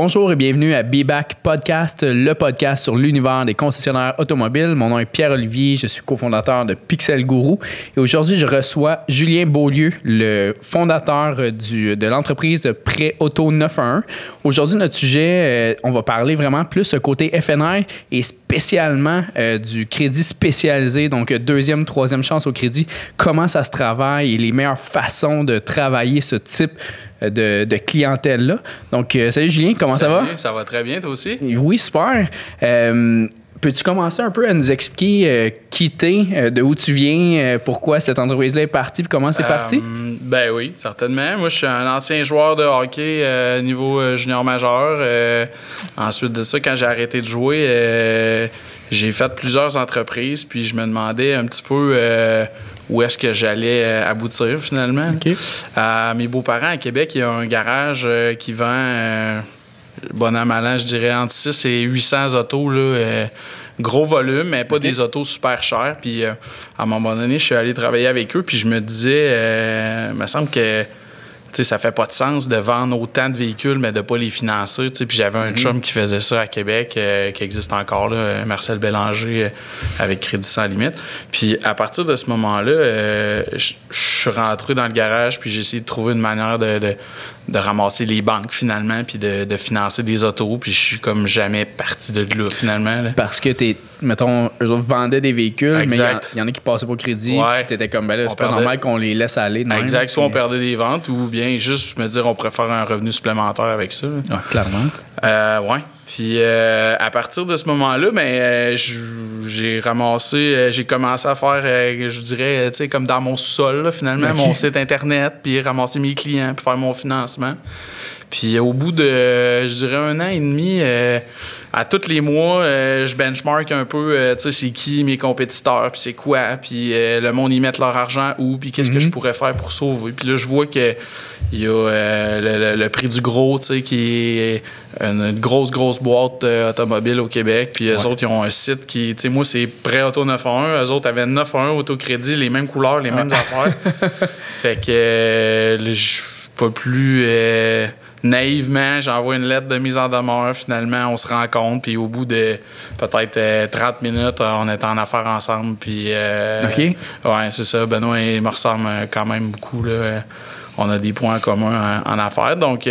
Bonjour et bienvenue à Be Back Podcast, le podcast sur l'univers des concessionnaires automobiles. Mon nom est Pierre-Olivier, je suis cofondateur de Pixel Guru et aujourd'hui je reçois Julien Beaulieu, le fondateur de l'entreprise Prêt Auto 911. Aujourd'hui notre sujet, on va parler vraiment plus côté F&I et spécialement du crédit spécialisé, donc deuxième, troisième chance au crédit, comment ça se travaille et les meilleures façons de travailler ce type de clientèle-là. Donc, salut Julien, comment ça va? Ça va très bien, toi aussi? Oui, super. Peux-tu commencer un peu à nous expliquer qui t'es, de où tu viens, pourquoi cette entreprise-là est partie et comment c'est parti? Ben oui, certainement. Moi, je suis un ancien joueur de hockey niveau junior majeur. Ensuite de ça, quand j'ai arrêté de jouer, j'ai fait plusieurs entreprises, puis je me demandais un petit peu où est-ce que j'allais aboutir finalement. Okay. Mes beaux-parents à Québec, il y a un garage qui vend, bon an, mal an, je dirais entre 6 et 800 autos, là, gros volume, mais pas des autos super chères. Puis à un moment donné, je suis allé travailler avec eux, puis je me disais, il me semble que ça fait pas de sens de vendre autant de véhicules, mais de pas les financer. Puis j'avais un chum qui faisait ça à Québec, qui existe encore, là, Marcel Bélanger, avec Crédit sans limite. Puis à partir de ce moment-là, je suis rentré dans le garage, puis j'ai essayé de trouver une manière de ramasser les banques, finalement, puis de financer des autos. Puis je suis comme jamais parti de là, finalement. Là. Parce que mettons, eux autres vendaient des véhicules, exact. Mais il y en a qui passaient pas au crédit. Ouais. T'étais comme, ben là, c'est pas normal qu'on les laisse aller. Exact. Soit on perdait des ventes ou bien juste me dire on pourrait faire un revenu supplémentaire avec ça. Ah, clairement. Ouais. Puis à partir de ce moment-là, ben, j'ai ramassé, j'ai commencé à faire, je dirais, tu sais, comme dans mon sous-sol, là, finalement, Okay. mon site Internet, puis ramasser mes clients, puis faire mon financement. Puis au bout de, je dirais, 1 an et demi, à tous les mois, je benchmark un peu, tu sais, c'est qui mes compétiteurs, puis c'est quoi, puis le monde, ils mettent leur argent où, puis qu'est-ce que je pourrais faire pour sauver. Puis là, je vois que il y a le prix du gros, tu sais, qui est une grosse boîte automobile au Québec. Puis eux autres, ils ont un site qui, tu sais, moi, c'est Prêt Auto 911. Eux autres avaient 911 autocrédit, les mêmes couleurs, les mêmes affaires. Fait que je peux plus... naïvement, j'envoie une lettre de mise en demeure. Finalement, on se rencontre. Puis au bout de peut-être 30 minutes, on est en affaires ensemble. Puis, OK. Ouais, c'est ça. Benoît, il me ressemble quand même beaucoup, là. On a des points communs en affaires. Donc,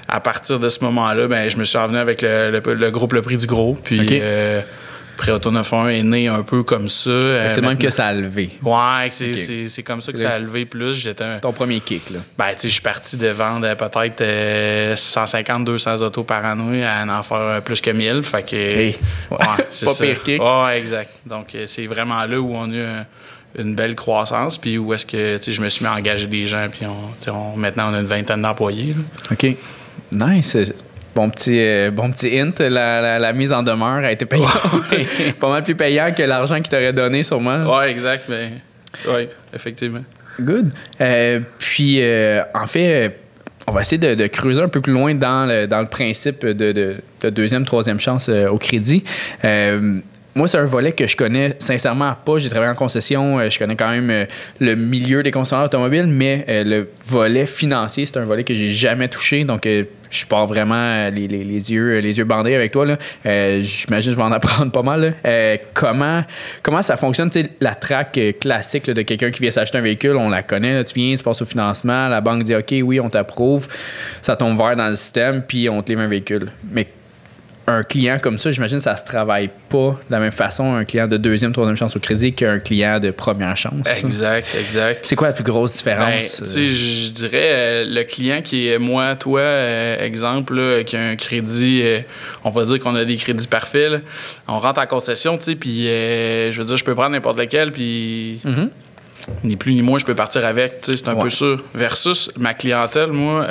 à partir de ce moment-là, ben, je me suis revenu avec le groupe Le Prix du Gros. Puis, OK. Prêt Auto 911 est né un peu comme ça. C'est même que ça a levé. Ouais, Okay. c'est comme ça que ça a levé plus. Ton premier kick, là. Ben, tu sais, je suis parti de vendre peut-être 150-200 autos par année à en faire plus que 1000. Fait que. Hey. Ouais, c'est pas ça. pire kick. Ouais, exact. Donc, c'est vraiment là où on a eu une belle croissance, puis où est-ce que, tu sais, je me suis mis à engager des gens, puis maintenant, on a une vingtaine d'employés. Là. OK. Nice. Bon petit hint, la mise en demeure a été payante. Pas mal plus payant que l'argent qu'il t'aurait donné, sûrement. Ouais, exact, mais oui, effectivement. Good. Puis, en fait, on va essayer de creuser un peu plus loin dans le principe de deuxième, troisième chance au crédit. Moi, c'est un volet que je connais sincèrement pas. J'ai travaillé en concession. Je connais quand même le milieu des concessionnaires automobiles, mais le volet financier, c'est un volet que j'ai jamais touché. Donc, je pars vraiment les yeux bandés avec toi. Là. J'imagine que je vais en apprendre pas mal. Là. Comment ça fonctionne? Tu sais, la track classique là, de quelqu'un qui vient s'acheter un véhicule, on la connaît. Là. Tu viens, tu passes au financement. La banque dit « OK, oui, on t'approuve. » Ça tombe vert dans le système, puis on te livre un véhicule. Mais un client comme ça, j'imagine que ça se travaille pas de la même façon, un client de deuxième, troisième chance au crédit qu'un client de première chance. Exact. C'est quoi la plus grosse différence? Ben, tu sais, je dirais, le client qui est moi, toi, exemple, là, qui a un crédit, on va dire qu'on a des crédits parfaits, là. On rentre en concession, tu sais, puis je veux dire, je peux prendre n'importe lequel, puis ni plus ni moins, je peux partir avec, tu sais, c'est un peu ça. Versus ma clientèle, moi,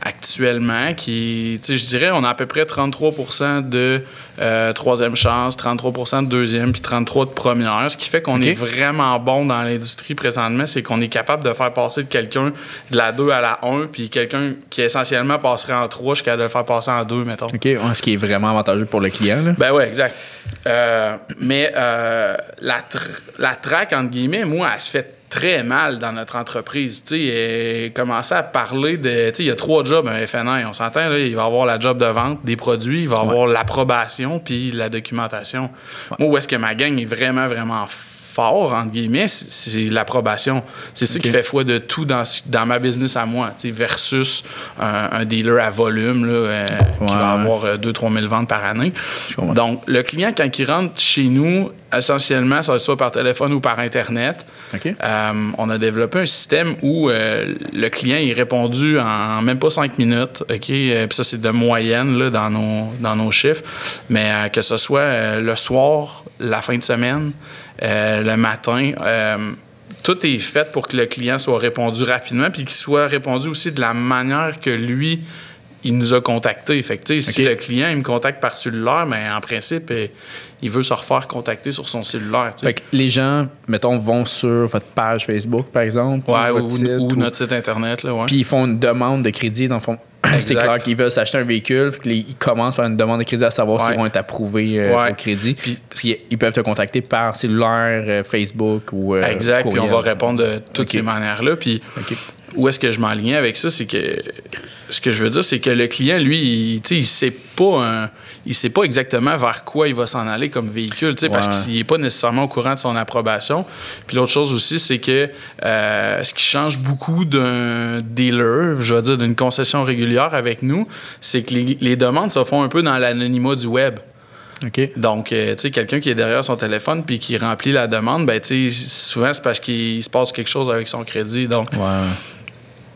actuellement, qui, tu sais, je dirais, on a à peu près 33 % de troisième chance, 33 % de deuxième, puis 33 % de première. Ce qui fait qu'on est vraiment bon dans l'industrie présentement, c'est qu'on est capable de faire passer de quelqu'un de la 2 à la 1, puis quelqu'un qui essentiellement passerait en 3, je suis capable de le faire passer en 2, mettons. OK, ce qui est vraiment avantageux pour le client, là. Ben ouais, exact. Mais la track, entre guillemets, moi, elle se fait très mal dans notre entreprise. Commencer à parler de... Il y a 3 jobs, un FNI. On s'entend, là, il va avoir la job de vente des produits, il va avoir l'approbation puis la documentation. Ouais. Moi, où est-ce que ma gang est vraiment, vraiment fort, entre guillemets, c'est l'approbation. C'est ça qui fait foi de tout dans ma business à moi, versus un dealer à volume là, qui va avoir 2-3 000 ventes par année. Donc, le client, quand il rentre chez nous, essentiellement, ça va soit par téléphone ou par Internet. Okay. On a développé un système où le client est répondu en même pas 5 minutes. Okay? Puis ça, c'est de moyenne là, dans nos chiffres. Mais que ce soit le soir, la fin de semaine, le matin, tout est fait pour que le client soit répondu rapidement puis qu'il soit répondu aussi de la manière que lui, il nous a contactés. Fait que, si le client il me contacte par cellulaire, mais en principe, il veut se refaire contacter sur son cellulaire. Fait que les gens, mettons, vont sur votre page Facebook, par exemple, ou notre site Internet. Là, puis ils font une demande de crédit, dans le fond. C'est clair qu'ils veulent s'acheter un véhicule, puis ils commencent par une demande de crédit à savoir s'ils vont être approuvés au crédit. Puis ils peuvent te contacter par cellulaire, Facebook ou exact, courriel. Puis on va répondre de toutes ces manières-là. Puis où est-ce que je m'enlignais avec ça, c'est que ce que je veux dire, c'est que le client, lui, il sait pas exactement vers quoi il va s'en aller comme véhicule, parce qu'il n'est pas nécessairement au courant de son approbation. Puis l'autre chose aussi, c'est que ce qui change beaucoup d'un dealer, je veux dire d'une concession régulière avec nous, c'est que les demandes se font un peu dans l'anonymat du web. Okay. Donc, quelqu'un qui est derrière son téléphone puis qui remplit la demande, souvent, c'est parce qu'il se passe quelque chose avec son crédit. Donc,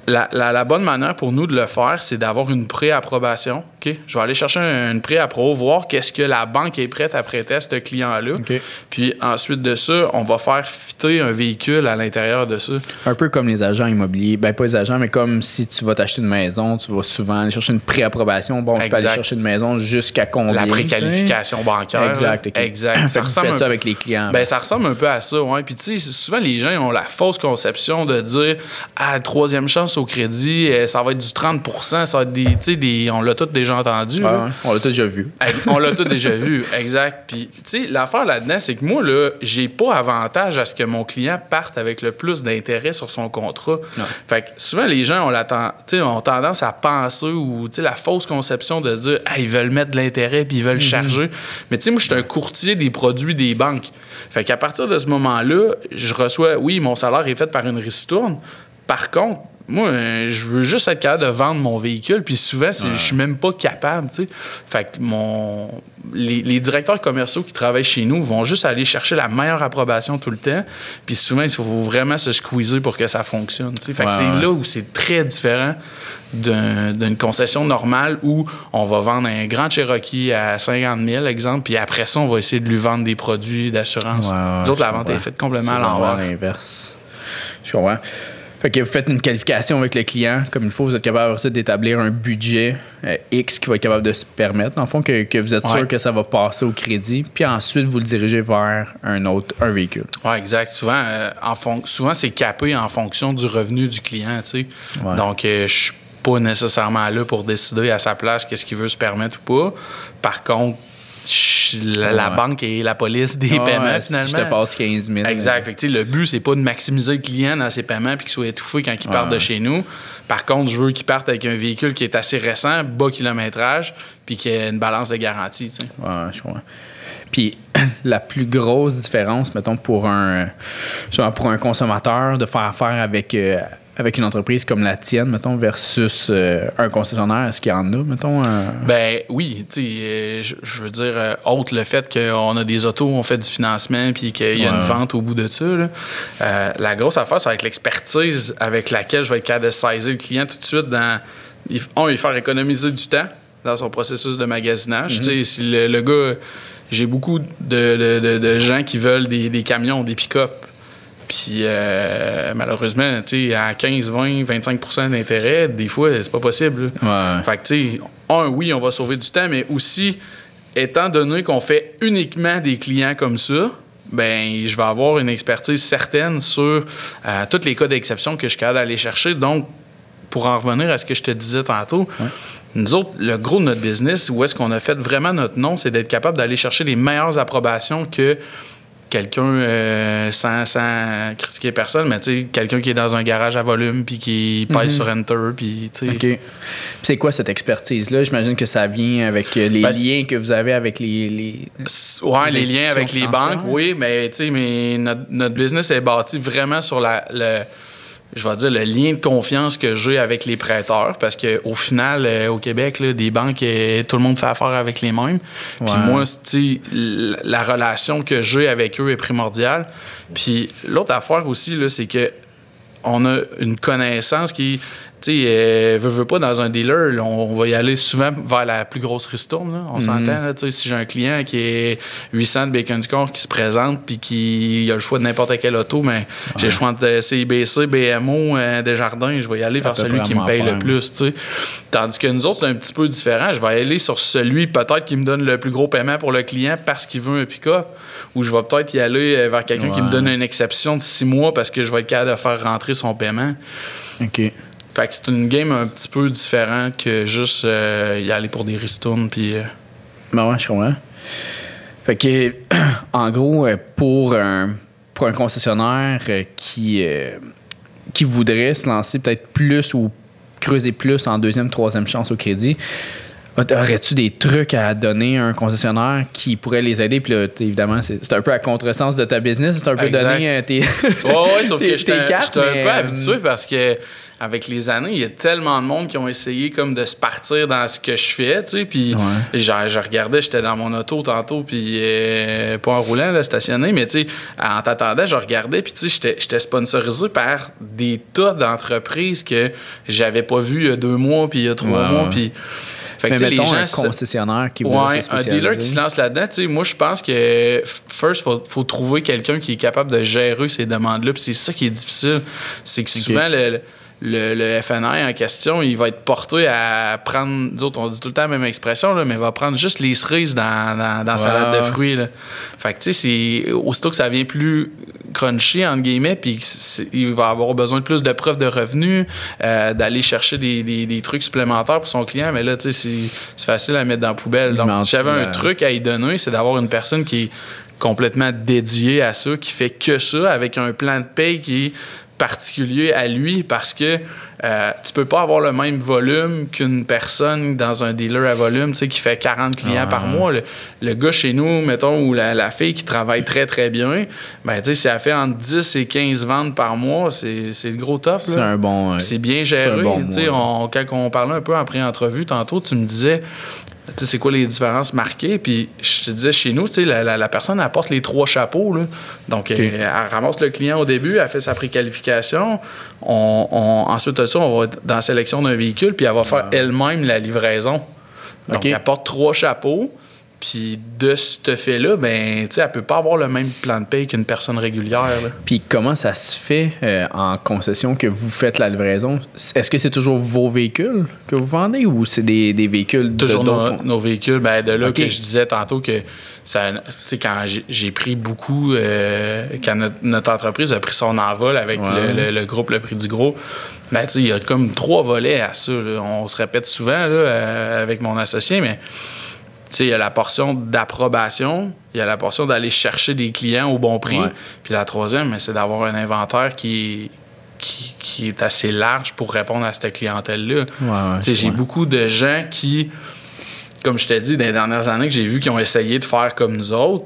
la bonne manière pour nous de le faire, c'est d'avoir une pré-approbation. Okay? Je vais aller chercher une pré-appro, voir qu'est-ce que la banque est prête à prêter à ce client-là. Okay. Puis ensuite de ça, on va faire fitter un véhicule à l'intérieur de ça. Un peu comme les agents immobiliers. Ben pas les agents, mais comme si tu vas t'acheter une maison, tu vas souvent aller chercher une pré-approbation. Bon, tu peux aller chercher une maison jusqu'à combien? La préqualification bancaire. Exact. Ça ressemble ça avec les clients. Ben, ça ressemble un peu à ça, ouais. Puis tu sais, souvent les gens ont la fausse conception de dire troisième chance au crédit, ça va être du 30 %, ça va être on l'a tous déjà entendu. On l'a tous déjà vu. On l'a tous déjà vu, exact. Puis, tu sais, l'affaire là-dedans, c'est que moi, là, j'ai pas avantage à ce que mon client parte avec le plus d'intérêt sur son contrat. Non. Fait que souvent, les gens ont tendance à penser ou, tu sais, la fausse conception de dire, ils veulent mettre de l'intérêt puis ils veulent charger. Mais, tu sais, moi, je suis un courtier des produits des banques. Fait qu'à partir de ce moment-là, je reçois, mon salaire est fait par une ristourne. Par contre, moi, je veux juste être capable de vendre mon véhicule, puis souvent, je suis même pas capable, tu sais. Fait que les directeurs commerciaux qui travaillent chez nous vont juste aller chercher la meilleure approbation tout le temps, puis souvent, il faut vraiment se squeezer pour que ça fonctionne, tu sais. Fait que c'est là où c'est très différent d'une concession normale où on va vendre un grand Cherokee à 50 000, exemple, puis après ça, on va essayer de lui vendre des produits d'assurance. Nous autres, la vente est faite complètement à l'envers. C'est l'inverse. Je comprends. Fait que vous faites une qualification avec le client comme il faut, vous êtes capable aussi d'établir un budget X qui va être capable de se permettre, dans le fond, que vous êtes sûr que ça va passer au crédit, puis ensuite vous le dirigez vers un véhicule. Oui, exact. Souvent, c'est capé en fonction du revenu du client, tu sais. Ouais. Donc, je suis pas nécessairement là pour décider à sa place qu'est-ce qu'il veut se permettre ou pas. Par contre, la banque et la police des paiements, finalement. Si je te passe 15 000. Exact. Fait que, le but, c'est pas de maximiser le client dans ses paiements puis qu'il soit étouffé quand il part de chez nous. Par contre, je veux qu'il parte avec un véhicule qui est assez récent, bas kilométrage, puis qui a une balance de garantie. Tu sais. Ouais, je comprends. Puis la plus grosse différence, mettons, pour un consommateur de faire affaire avec une entreprise comme la tienne, mettons, versus un concessionnaire, est-ce qu'il y en a, mettons? Ben oui, tu sais, je veux dire, autre le fait qu'on a des autos, on fait du financement, puis qu'il y a une vente au bout de ça, là. La grosse affaire, c'est avec l'expertise avec laquelle je vais être capable de saisir le client tout de suite dans... il faire économiser du temps dans son processus de magasinage. Tu sais, si le gars... J'ai beaucoup de gens qui veulent des camions, des pick-up. Puis, malheureusement, tu sais, à 15, 20, 25 % d'intérêt, des fois, c'est pas possible. Fait que, tu sais, on va sauver du temps, mais aussi, étant donné qu'on fait uniquement des clients comme ça, ben je vais avoir une expertise certaine sur tous les cas d'exception que je suis capable d'aller chercher. Donc, pour en revenir à ce que je te disais tantôt, nous autres, le gros de notre business, où est-ce qu'on a fait vraiment notre nom, c'est d'être capable d'aller chercher les meilleures approbations que quelqu'un, sans critiquer personne, mais tu sais, quelqu'un qui est dans un garage à volume puis qui pèse sur Enter, puis tu sais. OK. Puis c'est quoi cette expertise-là? J'imagine que ça vient avec les liens que vous avez avec les liens avec les banques, oui, mais tu sais, notre business est bâti vraiment sur je vais dire, le lien de confiance que j'ai avec les prêteurs, parce qu'au final, au Québec, là, des banques, tout le monde fait affaire avec les mêmes. Puis moi, tu sais, la relation que j'ai avec eux est primordiale. Puis l'autre affaire aussi, là, c'est que on a une connaissance qui... Tu sais, veut pas dans un dealer, là, on va y aller souvent vers la plus grosse ristourne. Là. On s'entend, là, tu sais, si j'ai un client qui est 800 de Bacon du Corps qui se présente puis qui a le choix de n'importe quelle auto, mais j'ai le choix de CIBC, BMO, Desjardins, je vais y aller vers celui qui me paye le plus, tu sais. Tandis que nous autres, c'est un petit peu différent. Je vais aller sur celui peut-être qui me donne le plus gros paiement pour le client parce qu'il veut un pick-up, ou je vais peut-être y aller vers quelqu'un qui me donne une exception de 6 mois parce que je vais être capable de faire rentrer son paiement. OK. Fait que c'est une game un petit peu différente que juste y aller pour des ristournes. Puis. Ben ouais, je comprends. Fait que, en gros, pour un concessionnaire qui voudrait se lancer peut-être plus ou creuser plus en deuxième, troisième chance au crédit, aurais-tu des trucs à donner à un concessionnaire qui pourrait les aider? Puis là, évidemment, c'est un peu à contresens de ta business. C'est un peu donner tes ouais, sauf que j'étais un peu habitué habitué parce que avec les années, il y a tellement de monde qui ont essayé comme de se partir dans ce que je fais, tu sais, puis je regardais, j'étais dans mon auto tantôt, puis pas en roulant, là, stationné, mais tu sais, en t'attendant, je regardais, puis tu sais, j'étais sponsorisé par des tas d'entreprises que j'avais pas vues il y a 2 mois, puis il y a 3 mois, puis... Fait que, les gens, un concessionnaire qui voudrait se spécialiser. Un dealer qui se lance là-dedans, tu sais, moi, je pense que first, faut trouver quelqu'un qui est capable de gérer ces demandes-là, puis c'est ça qui est difficile, c'est que souvent, le FNI en question, il va être porté à prendre, nous autres, on dit tout le temps la même expression, là, mais il va prendre juste les cerises dans sa salade de fruits. Là. Fait que, tu sais, c'est aussitôt que ça vient plus crunchy, entre guillemets, puis il va avoir besoin de plus de preuves de revenus, d'aller chercher des trucs supplémentaires pour son client, mais là, tu sais, c'est facile à mettre dans la poubelle. Donc, si j'avais un truc à y donner, c'est d'avoir une personne qui est complètement dédiée à ça, qui fait que ça, avec un plan de paye qui est particulier à lui, parce que tu peux pas avoir le même volume qu'une personne dans un dealer à volume, tu sais, qui fait 40 clients par mois. Le gars chez nous, mettons, ou la fille qui travaille très, très bien, ben, tu sais, si elle fait entre 10 et 15 ventes par mois, c'est le gros top. C'est un bon... c'est bien géré. Tu sais, quand on parlait un peu en pré-entrevue, tantôt, tu me disais... Tu sais, c'est quoi les différences marquées? Puis je te disais, chez nous, tu sais, la personne apporte les 3 chapeaux. Là. Donc, elle ramasse le client au début, elle fait sa préqualification. Ensuite de ça, on va dans la sélection d'un véhicule, puis elle va faire elle-même la livraison. Donc, elle apporte 3 chapeaux. Puis de ce fait-là, ben, tu sais, elle peut pas avoir le même plan de paye qu'une personne régulière. Là. Puis comment ça se fait en concession que vous faites la livraison? Est-ce que c'est toujours vos véhicules que vous vendez ou c'est des véhicules toujours de d'autres? Nos véhicules. Ben, de là que je disais tantôt que ça, tu sais, quand j'ai pris beaucoup, quand notre entreprise a pris son envol avec le groupe Le Prix du Gros, ben, tu sais, il y a comme 3 volets à ça. Là. On se répète souvent là, avec mon associé, mais il y a la portion d'approbation, il y a la portion d'aller chercher des clients au bon prix. Puis la troisième, c'est d'avoir un inventaire qui est assez large pour répondre à cette clientèle-là. J'ai beaucoup de gens qui, comme je t'ai dit, dans les dernières années, que j'ai vu qui ont essayé de faire comme nous autres,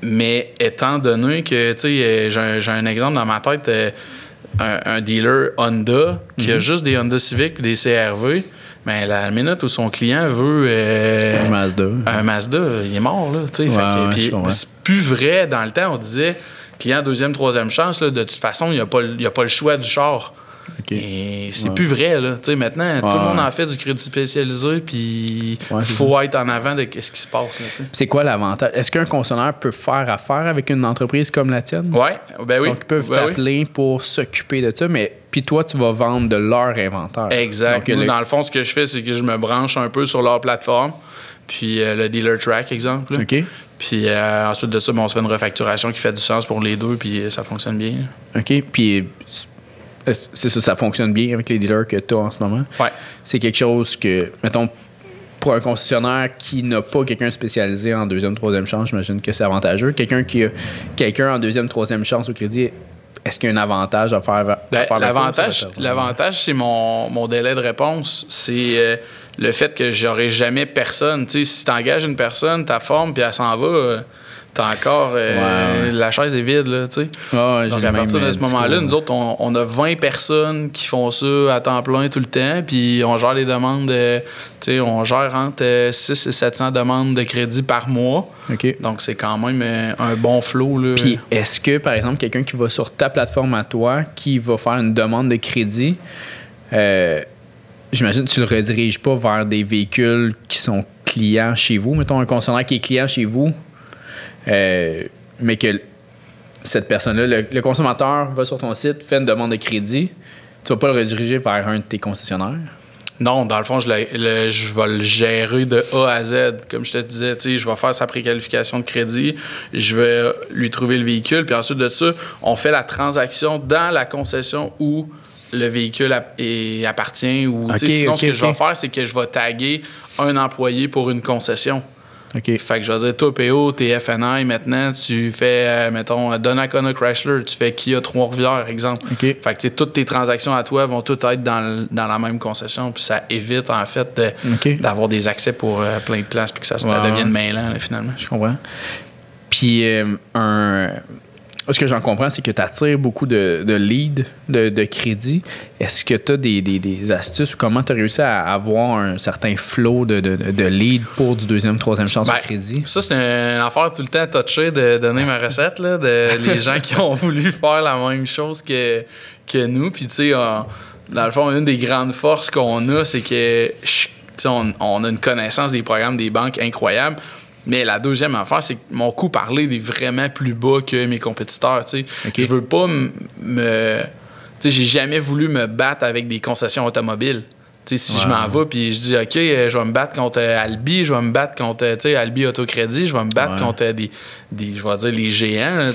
mais étant donné que, j'ai un exemple dans ma tête, un dealer Honda qui a juste des Honda Civic et des CR-V. Mais la minute où son client veut un Mazda, il est mort, là, tu sais. Puis c'est plus vrai. Dans le temps, on disait client deuxième, troisième chance, là, de toute façon, il n'y a pas le choix du char. Et c'est plus vrai, là. Tu sais, maintenant, tout le monde en fait du crédit spécialisé, puis il faut être en avant de ce qui se passe, là, c'est quoi l'avantage? Est-ce qu'un concessionnaire peut faire affaire avec une entreprise comme la tienne? Oui, ben oui. Donc, ils peuvent t'appeler pour s'occuper de ça, mais puis toi, tu vas vendre de leur inventaire. Exact. Donc, dans le fond, ce que je fais, c'est que je me branche un peu sur leur plateforme, puis le dealer track, exemple. OK. Puis ensuite de ça, on se fait une refacturation qui fait du sens pour les deux, puis ça fonctionne bien. OK. Puis c'est ça fonctionne bien avec les dealers que tu as en ce moment? Oui. C'est quelque chose que, mettons, pour un concessionnaire qui n'a pas quelqu'un spécialisé en deuxième, troisième chance, j'imagine que c'est avantageux. Quelqu'un qui a quelqu'un en deuxième, troisième chance au crédit, est-ce qu'il y a un avantage à faire? L'avantage, c'est mon délai de réponse. C'est le fait que j'aurai jamais personne. Tu sais, si tu engages une personne, ta forme, puis elle s'en va, t'as encore... La chaise est vide, là, tu sais. Donc, à partir de ce moment-là, nous autres, on a 20 personnes qui font ça à temps plein tout le temps, puis on gère les demandes, tu sais, on gère entre 600 et 700 demandes de crédit par mois. Okay. Donc, c'est quand même un bon flow, là. Puis, est-ce que, par exemple, quelqu'un qui va sur ta plateforme à toi, qui va faire une demande de crédit, j'imagine que tu le rediriges pas vers des véhicules qui sont clients chez vous. Mettons un concessionnaire qui est client chez vous, mais que cette personne-là, le consommateur va sur ton site, fait une demande de crédit, tu vas pas le rediriger vers un de tes concessionnaires? Non, dans le fond, je vais le gérer de A à Z. Comme je te disais, je vais faire sa préqualification de crédit, je vais lui trouver le véhicule, puis ensuite de ça, on fait la transaction dans la concession où le véhicule appartient. Sinon, ce que je vais faire, c'est que je vais taguer un employé pour une concession. Okay. Fait que je vais dire, toi, PO, t'es FNI, maintenant, tu fais, mettons, Donnacona Chrysler, tu fais Kia Trois-Rivières, exemple. Okay. Fait que toutes tes transactions à toi vont toutes être dans la même concession, puis ça évite, en fait, d'avoir des accès pour plein de places, puis que ça devienne mêlant, là, finalement. Je comprends. Puis, ce que j'en comprends, c'est que tu attires beaucoup de leads, de crédits. Est-ce que tu as des astuces ou comment tu as réussi à avoir un certain flow de leads pour du deuxième, troisième chance au crédit? Ça, c'est une affaire tout le temps touchée de donner ma recette, là, de les gens qui ont voulu faire la même chose que nous. Puis, tu sais, dans le fond, une des grandes forces qu'on a, c'est que on a une connaissance des programmes des banques incroyable. Mais la deuxième affaire, c'est que mon coût par lead est vraiment plus bas que mes compétiteurs. Okay. Je veux pas j'ai jamais voulu me battre avec des concessions automobiles. Si je m'en vais puis je dis OK, je vais me battre contre Albi, je vais me battre contre Albi Autocrédit, je vais me battre contre des je vais dire les géants.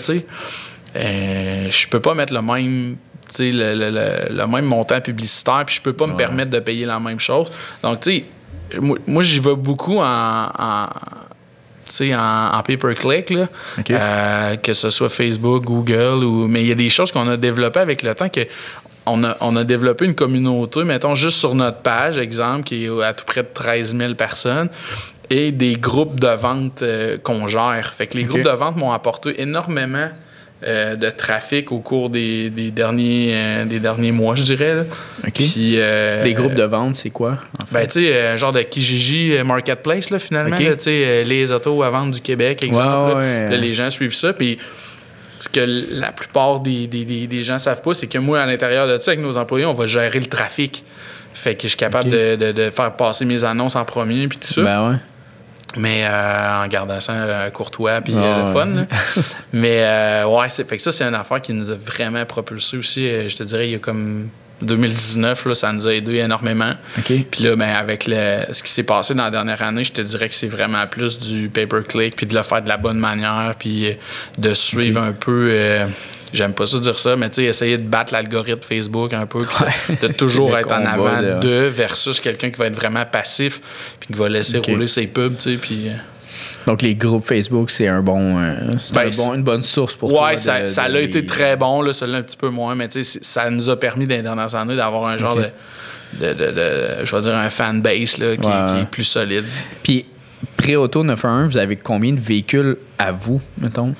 Je peux pas mettre le même le même montant publicitaire, puis je peux pas me permettre de payer la même chose. Donc, moi j'y vais beaucoup en pay-per-click, là, que ce soit Facebook, Google, mais il y a des choses qu'on a développées avec le temps que on a développé une communauté, mettons, juste sur notre page, exemple, qui est à tout près de 13 000 personnes, et des groupes de vente qu'on gère. Fait que les groupes de vente m'ont apporté énormément de trafic au cours des derniers mois, je dirais. Là. Puis, les groupes de vente, c'est quoi? En fait? Un genre de Kijiji Marketplace, là, finalement. Là, les autos à vendre du Québec, exemple. Là, les gens suivent ça. Puis, ce que la plupart des gens ne savent pas, c'est que moi, à l'intérieur de ça, avec nos employés, on va gérer le trafic. Fait que je suis capable de faire passer mes annonces en premier, puis tout ça. Ben ouais. Mais en gardant ça courtois puis le fun. Là. Mais fait que ça, c'est une affaire qui nous a vraiment propulsé aussi. Je te dirais, il y a comme 2019, là, ça nous a aidé énormément. Puis là, avec ce qui s'est passé dans la dernière année, je te dirais que c'est vraiment plus du pay-per-click, puis de le faire de la bonne manière, puis de suivre un peu... j'aime pas ça dire ça, mais tu sais, essayer de battre l'algorithme Facebook un peu, de toujours être en avant versus quelqu'un qui va être vraiment passif, puis qui va laisser rouler ses pubs, tu sais, puis... Donc, les groupes Facebook, c'est une bonne source pour toi. Oui, ça a été très bon, là, celui-là un petit peu moins, mais tu sais, ça nous a permis dans les dernières années d'avoir un genre de je vais dire, un fanbase là, qui est plus solide. Puis, Pré-Auto 911, vous avez combien de véhicules à vous, mettons?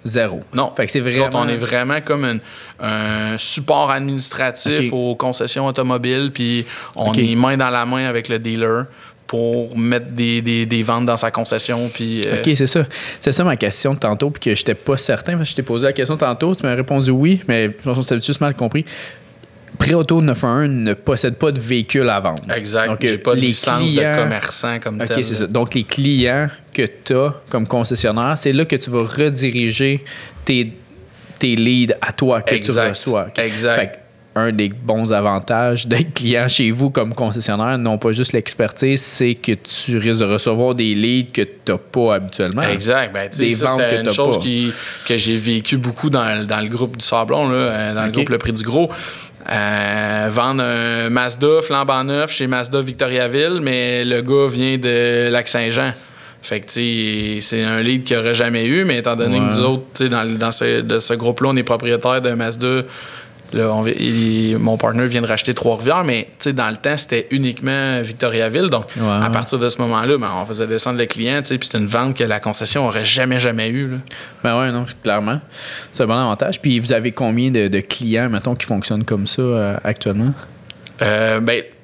Zéro. Non. Fait que c'est vraiment... on est vraiment comme un support administratif aux concessions automobiles, puis on est main dans la main avec le dealer pour mettre des ventes dans sa concession. Puis, OK, c'est ça. C'est ça ma question de tantôt, puis que j'étais pas certain, parce que je t'ai posé la question tantôt, tu m'as répondu oui, mais je pense que tu avais juste mal compris. Pré-Auto 911 ne possède pas de véhicule à vendre. Exact. Donc, j'ai pas de licence de commerçant comme tel. OK, c'est ça. Donc, les clients que tu as comme concessionnaire, c'est là que tu vas rediriger tes leads à toi que tu reçois. Exact. Fait un des bons avantages d'être client chez vous comme concessionnaire, non pas juste l'expertise, c'est que tu risques de recevoir des leads que tu n'as pas habituellement. Exact. Ben, des ventes c'est une chose que j'ai vécu beaucoup dans le groupe du Sablon, là, dans le groupe Le Prix du Gros. vendre un Mazda flambant neuf chez Mazda Victoriaville, mais le gars vient de Lac-Saint-Jean. Fait que, tu sais, c'est un lead qu'il n'aurait jamais eu, mais étant donné que nous autres, tu sais, dans ce groupe-là, on est propriétaire de Mazda. Là, mon partner vient de racheter Trois-Rivières, mais dans le temps, c'était uniquement Victoriaville. Donc, à partir de ce moment-là, on faisait descendre le client, puis c'était une vente que la concession n'aurait jamais eu. Là. Ben ouais, non, clairement. C'est un bon avantage. Puis vous avez combien de clients, mettons, qui fonctionnent comme ça actuellement?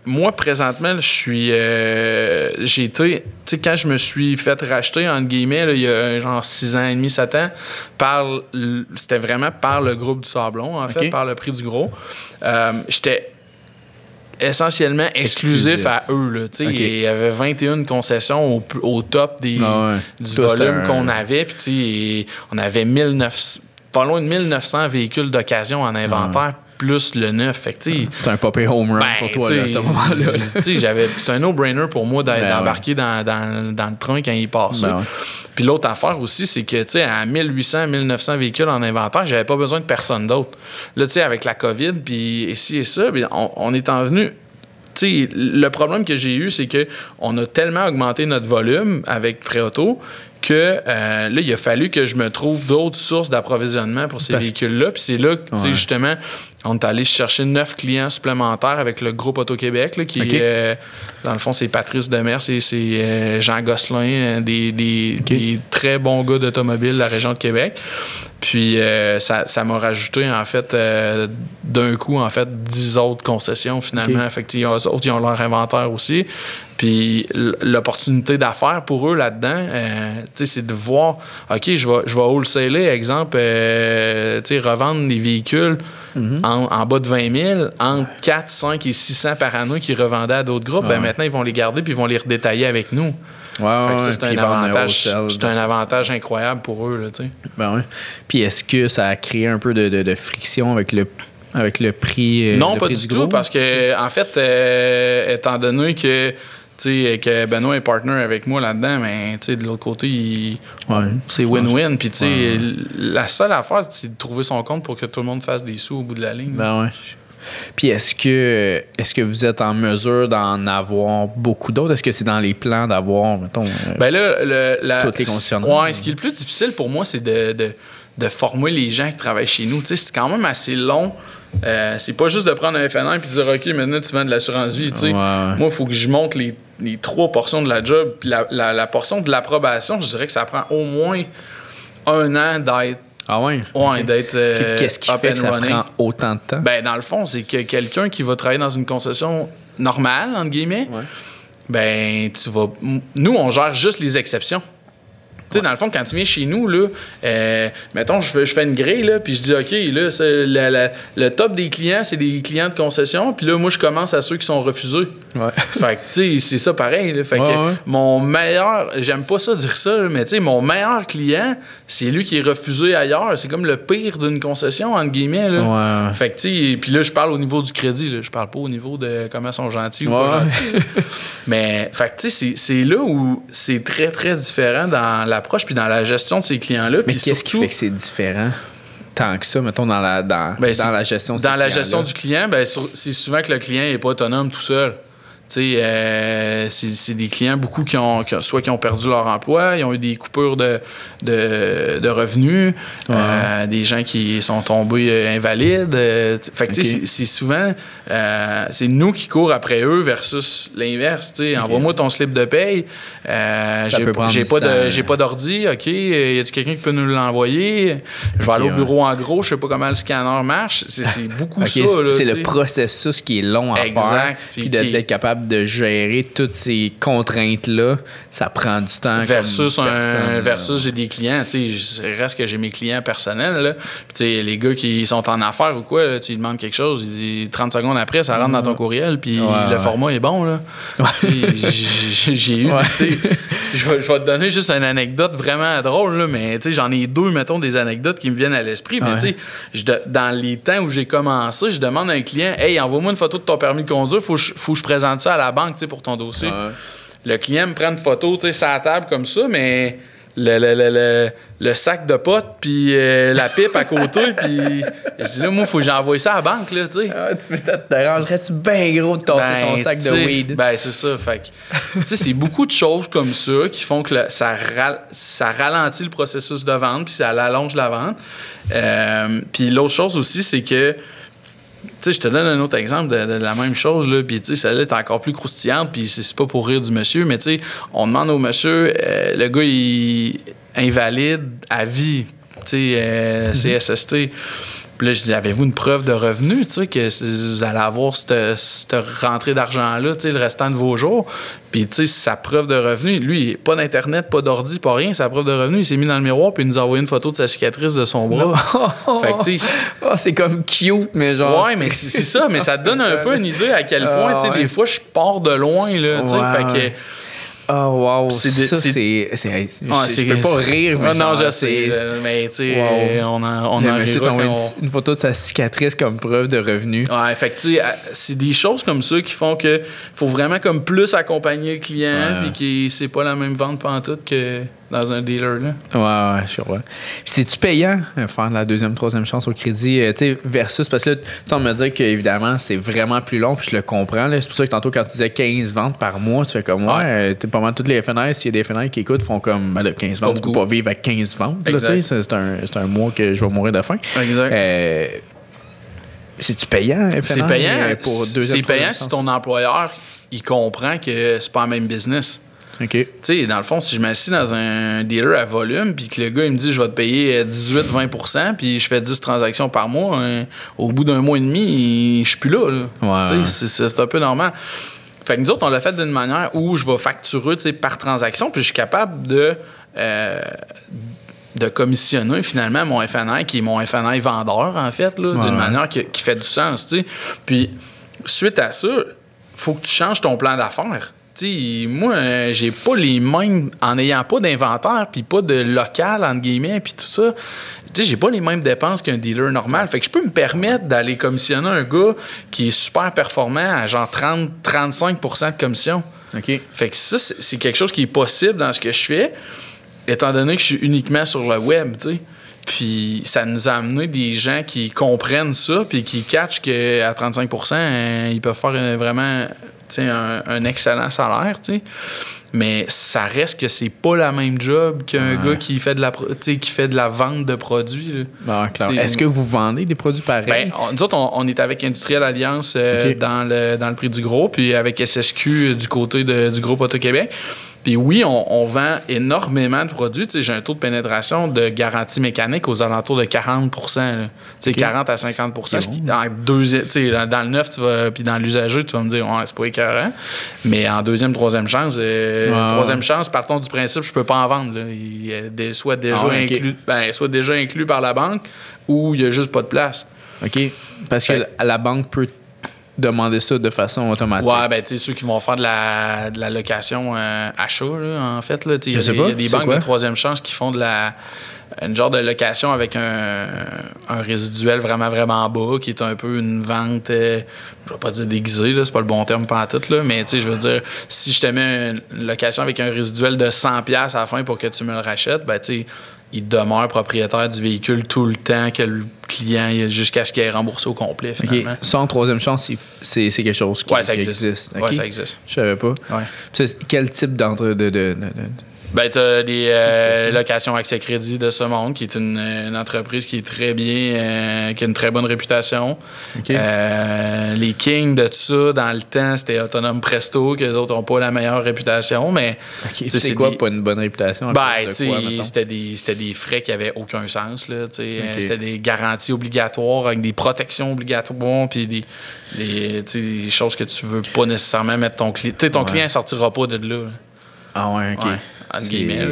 Moi, présentement, j'ai été... Tu sais, quand je me suis fait racheter, entre guillemets, là, il y a genre 6 ans et demi, 7 ans, c'était vraiment par le groupe du Sablon, en fait, par le Prix du Gros. J'étais essentiellement exclusif à eux. Là, il y avait 21 concessions au top du volume qu'on avait. Puis on avait pas loin de 1900 véhicules d'occasion en inventaire. Plus le neuf. Fait que, c'est un popé home run pour toi, là, à ce moment-là. C'est un no-brainer pour moi d'embarquer dans le train quand il passe. Puis l'autre affaire aussi, c'est que, à 1800, 1900 véhicules en inventaire, j'avais pas besoin de personne d'autre. Là, avec la COVID, puis ici et ça, on est en venu... le problème que j'ai eu, c'est qu'on a tellement augmenté notre volume avec Préauto que là, il a fallu que je me trouve d'autres sources d'approvisionnement pour ces véhicules-là. Puis c'est là que, justement, on est allé chercher 9 clients supplémentaires avec le groupe Auto-Québec, là, qui dans le fond, c'est Patrice Demers et c'est Jean Gosselin, des très bons gars d'automobile de la région de Québec. Puis ça m'a rajouté, en fait, d'un coup, en fait, 10 autres concessions, finalement. Fait que, eux autres, ils ont leur inventaire aussi. Puis l'opportunité d'affaires pour eux là-dedans, c'est de voir, OK, je vais wholesaler, exemple, revendre des véhicules en bas de 20 000, entre 4, 5 et 600 par année qu'ils revendaient à d'autres groupes. Maintenant, ils vont les garder puis ils vont les redétailler avec nous. C'est un avantage incroyable pour eux. Là, Puis est-ce que ça a créé un peu de friction avec le prix? Non, pas du tout, parce que, en fait, étant donné que Benoît est partner avec moi là-dedans, mais de l'autre côté, c'est win-win. Puis la seule affaire, c'est de trouver son compte pour que tout le monde fasse des sous au bout de la ligne. Puis est-ce que vous êtes en mesure d'en avoir beaucoup d'autres? Est-ce que c'est dans les plans d'avoir, mettons, toutes les concessionnaires? Ce qui est le plus difficile pour moi, c'est de former les gens qui travaillent chez nous. C'est quand même assez long. C'est pas juste de prendre un FNR et de dire OK, maintenant tu vends de l'assurance vie. Moi, il faut que je monte les 3 portions de la job. Puis la portion de l'approbation, je dirais que ça prend au moins 1 an d'être. Ah ouais? D'être qu'est-ce qui fait que ça prend autant de temps? Dans le fond, c'est que quelqu'un qui va travailler dans une concession normale, entre guillemets, nous, on gère juste les exceptions. Dans le fond, quand tu viens chez nous, là, mettons, je fais une grille, là, puis je dis, OK, là, le top des clients, c'est des clients de concession, puis là, moi, je commence à ceux qui sont refusés. Fait que, tu sais, c'est ça pareil. Là. Fait que mon meilleur, j'aime pas ça dire ça, mais tu sais, mon meilleur client, c'est lui qui est refusé ailleurs. C'est comme le pire d'une concession, entre guillemets. Là. Fait que, tu sais, puis là, je parle au niveau du crédit, là. Je parle pas au niveau de comment ils sont gentils ou pas gentils. Mais, fait que, tu sais, c'est là où c'est très, très différent dans l'approche puis dans la gestion de ces clients-là. Mais qu'est-ce qui fait que c'est différent? Tant que ça, mettons, dans la gestion de ces clients-là. Dans la gestion du client, c'est souvent que le client n'est pas autonome tout seul. C'est des clients beaucoup qui ont perdu leur emploi, ils ont eu des coupures de revenus, des gens qui sont tombés invalides. Fait que c'est souvent c'est nous qui courons après eux versus l'inverse. Envoie-moi ton slip de paye. J'ai pas d'ordi. OK, y a-t-il quelqu'un qui peut nous l'envoyer? Je vais aller au bureau en gros, je sais pas comment le scanner marche. C'est beaucoup ça. C'est le processus qui est long à faire. Puis d'être capable de gérer toutes ces contraintes-là, ça prend du temps. Versus j'ai des clients, reste que j'ai mes clients personnels, là. Puis les gars qui sont en affaires ou quoi, là, tu lui demandes quelque chose, 30 secondes après, ça rentre dans ton courriel, puis le format est bon, là. J'ai eu, je vais te donner juste une anecdote vraiment drôle, là, mais j'en ai 2, mettons, des anecdotes qui me viennent à l'esprit. Mais dans les temps où j'ai commencé, je demande à un client, hey, envoie-moi une photo de ton permis de conduire, faut que je présente ça à la banque pour ton dossier. Le client me prend une photo sur la table comme ça, mais le sac de potes, puis la pipe à côté, puis je dis là, moi, il faut que j'envoie ça à la banque, là, tu sais. Ah, te dérangerais-tu bien gros de tasser ton sac de weed? Ben, c'est ça. Fait que, tu sais, c'est beaucoup de choses comme ça qui font que ça ralentit le processus de vente, puis ça allonge la vente. Puis l'autre chose aussi, c'est que, tu sais, je te donne un autre exemple de la même chose, là, puis tu sais, celle-là est encore plus croustillante, puis c'est pas pour rire du monsieur, mais tu sais, on demande au monsieur, le gars, il invalide à vie, tu sais, CSST. Puis là, je dis, avez-vous une preuve de revenu, tu sais, que vous allez avoir cette rentrée d'argent-là, tu sais, le restant de vos jours. Puis, tu sais, sa preuve de revenu, lui, pas d'Internet, pas d'ordi, pas rien. Sa preuve de revenu, il s'est mis dans le miroir, puis il nous a envoyé une photo de sa cicatrice de son bras. Fait que, tu sais. Oh, c'est comme cute, mais genre. Ouais, mais c'est ça, mais ça te donne un peu une idée à quel point, tu sais, des fois, je pars de loin, là, tu sais. Fait que. Oh, wow. Je peux pas rire. Mais non, je sais. Mais, tu sais, on a une photo de sa cicatrice comme preuve de revenu. Ouais, fait que, tu sais, c'est des choses comme ça qui font que faut vraiment comme plus accompagner le client, puis que c'est pas la même vente pantoute que dans un dealer, là. Ouais, je vois. Puis c'est-tu payant, faire la deuxième, troisième chance au crédit, tu sais, versus, parce que là, tu sembles me dire qu'évidemment, c'est vraiment plus long, puis je le comprends, là. C'est pour ça que tantôt, quand tu disais 15 ventes par mois, tu fais comme, t'es pas mal toutes les FNR, s'il y a des FNR qui écoutent, font comme, ben là, 15 ventes, tu peux pas vivre avec 15 ventes, là, tu sais, c'est un mois que je vais mourir de faim. Exact. C'est-tu payant, FNR? C'est payant. Pour deuxième, c'est payant si ton employeur, il comprend que c'est pas le même business. OK. Tu sais, dans le fond, si je m'assis dans un dealer à volume, puis que le gars, il me dit, je vais te payer 18-20 % puis je fais 10 transactions par mois, au bout d'un mois et demi, je suis plus là. Tu sais, c'est un peu normal. Fait que nous autres, on l'a fait d'une manière où je vais facturer, tu sais, par transaction, puis je suis capable de commissionner finalement mon FNI, qui est mon FNI vendeur, en fait, là, d'une manière qui fait du sens, tu sais. Puis, suite à ça, faut que tu changes ton plan d'affaires. T'sais, moi, j'ai pas les mêmes... En n'ayant pas d'inventaire, puis pas de local, entre guillemets, puis tout ça, j'ai pas les mêmes dépenses qu'un dealer normal. Fait que je peux me permettre d'aller commissionner un gars qui est super performant à genre 30-35 % de commission. OK. Fait que ça, c'est quelque chose qui est possible dans ce que je fais, étant donné que je suis uniquement sur le web, tu sais. Puis ça nous a amené des gens qui comprennent ça, puis qui catchent qu'à 35 % ils peuvent faire vraiment... un excellent salaire, tu sais. Mais ça reste que c'est pas la même job qu'un gars qui fait de la vente de produits. Là. Bon, clair. Est-ce que vous vendez des produits pareils? Ben, nous autres, on est avec Industriel Alliance dans le prix du gros, puis avec SSQ du côté du groupe Auto-Québec. Puis oui, on vend énormément de produits. T'sais, j'ai un taux de pénétration de garantie mécanique aux alentours de 40 %. 40 à 50 %. Dans le neuf, puis dans l'usager, tu vas me dire, ouais, c'est pas écœurant. Mais en deuxième, troisième chance, troisième chance, partons du principe, je peux pas en vendre. Là. Il est soit déjà inclus par la banque ou il y a juste pas de place. OK. Parce que la banque peut demander ça de façon automatique. Ouais, ben, tu sais, ceux qui vont faire de la location achat, là, en fait, là, il y a des banques de troisième chance qui font une genre de location avec un résiduel vraiment, vraiment bas, qui est un peu une vente, je vais pas dire déguisée, là, c'est pas le bon terme pantoute, là, mais, tu sais, je veux dire, si je te mets une location avec un résiduel de 100$ à la fin pour que tu me le rachètes, ben, tu sais, il demeure propriétaire du véhicule tout le temps que le client, jusqu'à ce qu'il ait remboursé au complet, finalement. Okay. Sans troisième chance, c'est quelque chose qui existe. Okay? Ouais, ça existe. Je savais pas. Ouais. Quel type Ben, t'as des locations accès crédit de ce monde, qui est une entreprise qui est très bien, qui a une très bonne réputation. Okay. Les kings de tout ça, dans le temps, c'était Autonome Presto, que les autres n'ont pas la meilleure réputation, mais... C'est quoi, pas une bonne réputation? Ben, c'était des frais qui n'avaient aucun sens, là, c'était des garanties obligatoires avec des protections obligatoires, puis des choses que tu veux pas nécessairement mettre ton client... Ton client ne sortira pas de là. Ah ouais, OK. Ouais. Entre guillemets,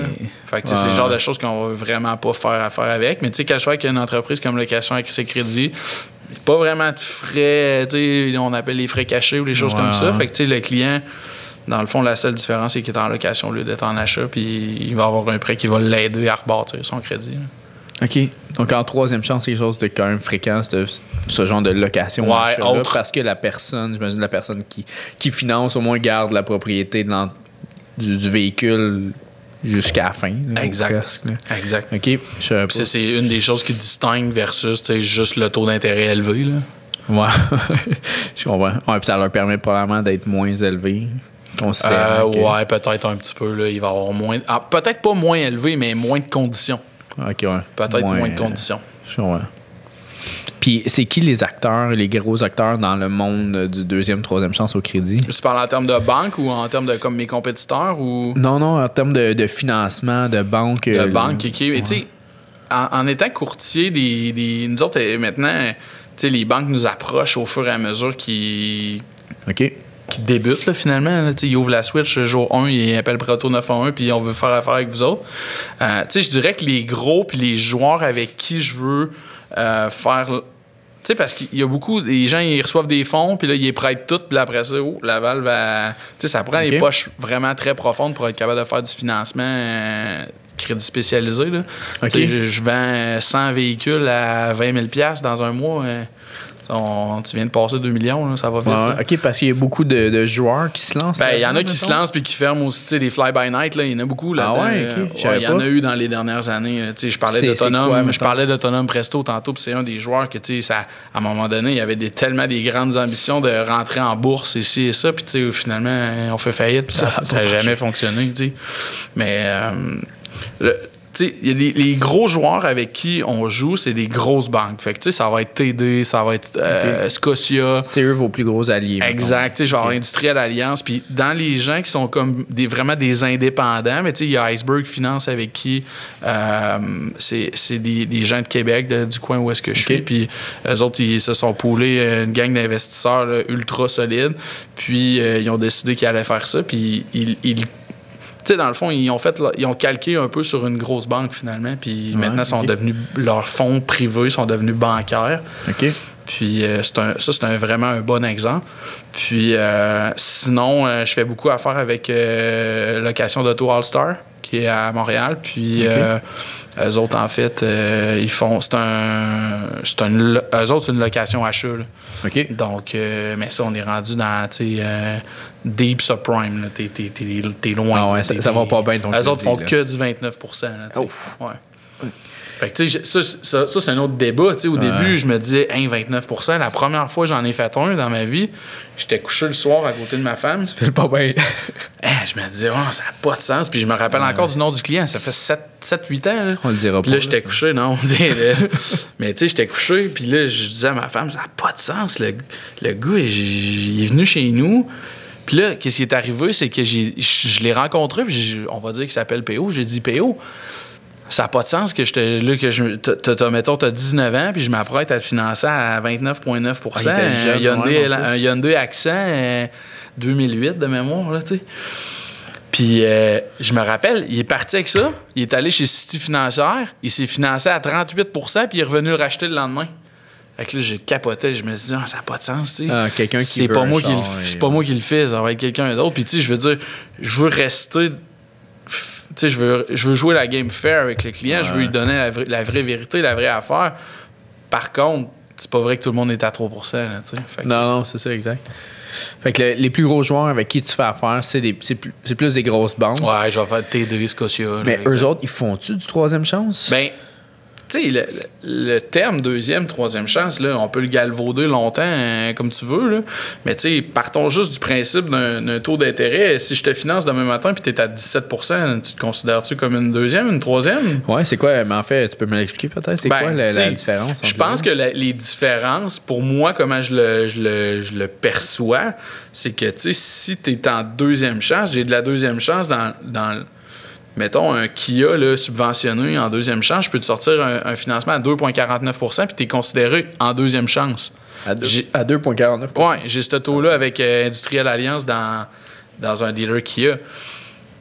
fait que c'est le genre de choses qu'on va vraiment pas faire affaire avec. Mais tu sais, quand je fais avec une entreprise comme Location Accès Crédit, pas vraiment de frais, tu sais, on appelle les frais cachés ou des choses comme ça. Fait que tu sais, le client, dans le fond, la seule différence, c'est qu'il est en location au lieu d'être en achat, puis il va avoir un prêt qui va l'aider à rebâtir son crédit. Là. OK. Donc, en troisième chance, c'est quelque chose de quand même fréquent, ce genre de location. Ouais, parce que la personne, j'imagine, la personne qui finance, au moins garde la propriété du véhicule jusqu'à la fin. Là, Exact. presque, là. Exact. OK. Je savais pas. Puis c'est une des choses qui distingue versus juste le taux d'intérêt élevé. Là. Ouais. Je comprends. Ouais, puis ça leur permet probablement d'être moins élevés. Ouais, peut-être un petit peu. Là, il va y avoir moins. Peut-être pas moins élevé, mais moins de conditions. OK, ouais. Peut-être moins de conditions. Je comprends. Puis c'est qui les acteurs, les gros acteurs dans le monde du deuxième, troisième chance au crédit? Tu parles en termes de banque ou en termes de comme mes compétiteurs ou. Non, en termes de financement, de banque. De banque, OK. Mais tu sais, en étant courtier, nous autres, maintenant, tu sais, les banques nous approchent au fur et à mesure qui débutent, là, finalement. Là, ils ouvrent la Switch jour 1, ils appellent Proto 911 puis on veut faire affaire avec vous autres. Tu sais, je dirais que les gros puis les joueurs avec qui je veux faire... Tu sais, parce qu'il y a beaucoup... Les gens, ils reçoivent des fonds, puis là, ils les prêtent toutes, puis après ça, la valve va... Tu sais, ça prend des poches vraiment très profondes pour être capable de faire du financement crédit spécialisé, là. Tu sais, je vends 100 véhicules à 20 000 $ dans un mois. Tu viens de passer 2 millions, là, ça va vite. Ouais, OK, parce qu'il y a beaucoup de joueurs qui se lancent. Il y en a qui se lancent puis qui ferment aussi, tu sais, des fly-by-night, là, il y en a beaucoup là. Ah ouais, OK. Il y en a eu dans les dernières années. Tu sais, je parlais d'Autonome Presto tantôt, puis c'est un des joueurs que, tu sais, à un moment donné, il y avait tellement des grandes ambitions de rentrer en bourse ici et ça, puis tu sais, finalement, on fait faillite, puis ça n'a jamais fonctionné, tu sais. Mais il y a les gros joueurs avec qui on joue, c'est des grosses banques. Fait que, ça va être TD, ça va être Scotia. C'est eux vos plus gros alliés. Exact. Je vais avoir Industrielle Alliance. Puis dans les gens qui sont comme vraiment des indépendants, mais il y a Iceberg Finance avec qui c'est des gens de Québec, du coin où est-ce que je suis. Puis eux autres, ils se sont poolés une gang d'investisseurs là, ultra solides. Puis ils ont décidé qu'ils allaient faire ça. Puis tu sais, dans le fond, ils ont calqué un peu sur une grosse banque, finalement. Puis maintenant, sont devenus, leurs fonds privés sont devenus bancaires. OK. Puis c'est vraiment un bon exemple. Puis sinon, je fais beaucoup affaire avec Location d'Auto All-Star, qui est à Montréal. Puis eux autres, en fait, ils font... eux autres, c'est une location achat. Là. OK. Donc, mais ça, on est rendu dans, tu sais... deep subprime, là. T'es loin. Ah ouais, ça va pas bien ton crédit. Eux autres font là. que du 29%. Là, ouais. Fait que, tu sais, ça c'est un autre débat. Tu sais, au début, je me disais, 29%. La première fois que j'en ai fait un dans ma vie, j'étais couché le soir à côté de ma femme. Tu fais pas bien. Je me disais, ça n'a pas de sens. Puis je me rappelle encore du nom du client. Ça fait 7-8 ans. Là. On le dira pas. Puis là, j'étais couché, non. Mais tu sais, j'étais couché. Puis là, je disais à ma femme, ça n'a pas de sens. Le gars, il est venu chez nous. Puis là, qu'est-ce qui est arrivé, c'est que je l'ai rencontré, puis on va dire qu'il s'appelle PO. J'ai dit, PO, ça n'a pas de sens que mettons, tu as 19 ans, puis je m'apprête à te financer à 29,9 un Hyundai Accent 2008 de mémoire, là, tu sais. Puis je me rappelle, il est parti avec ça, il est allé chez City Financière, il s'est financé à 38 puis il est revenu le racheter le lendemain. Fait que là, j'ai capoté, je me suis dit, ça n'a pas de sens, tu sais. Quelqu'un qui c'est pas moi qui le fais, ça va être quelqu'un d'autre. Puis, tu sais, je veux dire, je veux rester. Tu sais, je veux jouer la game fair avec le client, je veux lui donner la vraie vérité, la vraie affaire. Par contre, c'est pas vrai que tout le monde est à 3 là, tu sais. Non, c'est ça, exact. Fait que les plus gros joueurs avec qui tu fais affaire, c'est plus des grosses banques. Ouais, je vais faire TD, Scotia. Mais eux autres, ils font-tu du troisième chance? Ben, tu sais, le terme deuxième, troisième chance, là, on peut le galvauder longtemps comme tu veux, là. Mais tu sais, partons juste du principe d'un taux d'intérêt. Si je te finance demain matin puis tu es à 17 % tu te considères-tu comme une deuxième, une troisième? Ouais, c'est quoi? Mais en fait, tu peux me l'expliquer peut-être? C'est quoi la différence? Je pense que les différences, pour moi, comment je le perçois, c'est que, tu sais, si tu es en deuxième chance, j'ai de la deuxième chance dans mettons, un Kia là, subventionné en deuxième chance, je peux te sortir un financement à 2,49 % puis tu es considéré en deuxième chance. À 2,49 %? Oui, j'ai ce taux-là avec Industrielle Alliance dans un dealer Kia.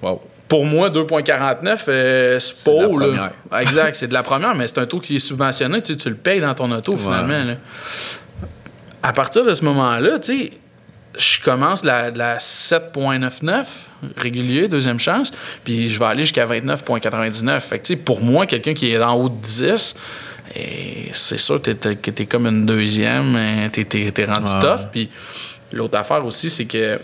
Wow. Pour moi, 2,49, c'est pas haut. Là. Exact, c'est de la première, mais c'est un taux qui est subventionné. Tu le payes dans ton auto, finalement. Là. À partir de ce moment-là, tu sais, je commence de la 7,99 régulier, deuxième chance, puis je vais aller jusqu'à 29,99. Fait que, tu sais, pour moi, quelqu'un qui est en haut de 10, c'est sûr que t'es comme une deuxième, t'es rendu tough. Puis l'autre affaire aussi, c'est que,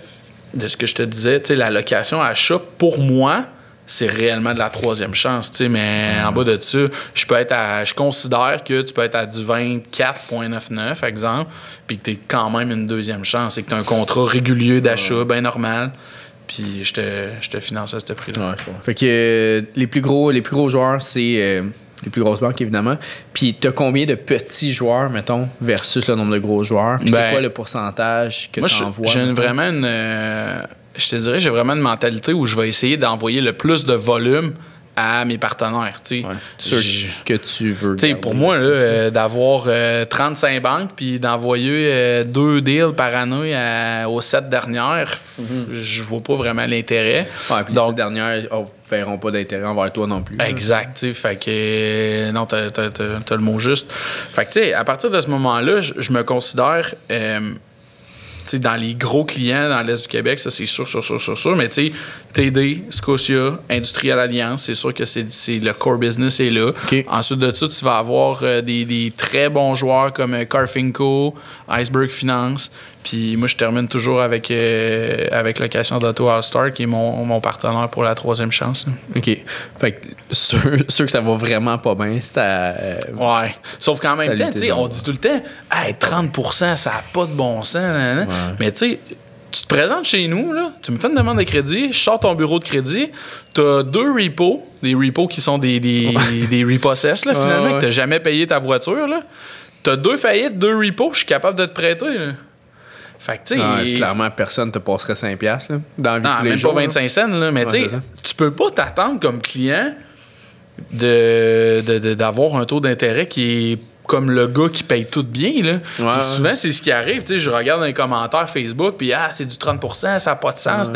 de ce que je te disais, tu sais, la location achat, pour moi, c'est réellement de la troisième chance, tu sais, mais en bas de ça, je considère que tu peux être à du 24,99, exemple, puis que tu es quand même une deuxième chance, et que tu as un contrat régulier d'achat, bien normal, puis je te finance à ce prix-là. Ouais, fait que les plus gros joueurs, c'est les plus grosses banques, évidemment. Puis tu as combien de petits joueurs, mettons, versus le nombre de gros joueurs? Puis c'est quoi le pourcentage que tu envoies? Je te dirais, j'ai vraiment une mentalité où je vais essayer d'envoyer le plus de volume à mes partenaires. Ceux que tu veux. Pour moi, là, d'avoir 35 banques puis d'envoyer 2 deals par année aux 7 dernières, je vois pas vraiment l'intérêt. Ouais, puis les 7 dernières verront pas d'intérêt envers toi non plus. Exact. Fait que non, t'as le mot juste. Fait que tu sais, à partir de ce moment-là, je me considère dans les gros clients dans l'Est du Québec, ça c'est sûr. Mais tu sais, TD, Scotia, Industrial Alliance, c'est sûr que c'est le core business est là. Okay. Ensuite de ça, tu vas avoir des très bons joueurs comme Carfinco, Iceberg Finance. Puis moi, je termine toujours avec Location d'Auto All-Star, qui est mon partenaire pour la troisième chance. Là. OK. Fait que sûr que ça va vraiment pas bien. Ouais. Sauf qu'en même temps, on dit tout le temps, hey, 30%, ça n'a pas de bon sens. Ouais. Mais tu sais, tu te présentes chez nous, là, tu me fais une demande de crédit, je sors ton bureau de crédit, tu as 2 repos, des repos qui sont des repossess, là, finalement, que tu n'as jamais payé ta voiture. Tu as 2 faillites, 2 repos, je suis capable de te prêter. Là. Fait que, tu sais. Clairement, personne te passerait 5$ là, dans la vie de tous les même jours, pas 25 cents, là, mais tu sais, tu peux pas t'attendre comme client d'avoir un taux d'intérêt qui est comme le gars qui paye tout bien. Là. Souvent, c'est ce qui arrive. Je regarde dans les commentaires Facebook, puis c'est du 30%, ça n'a pas de sens.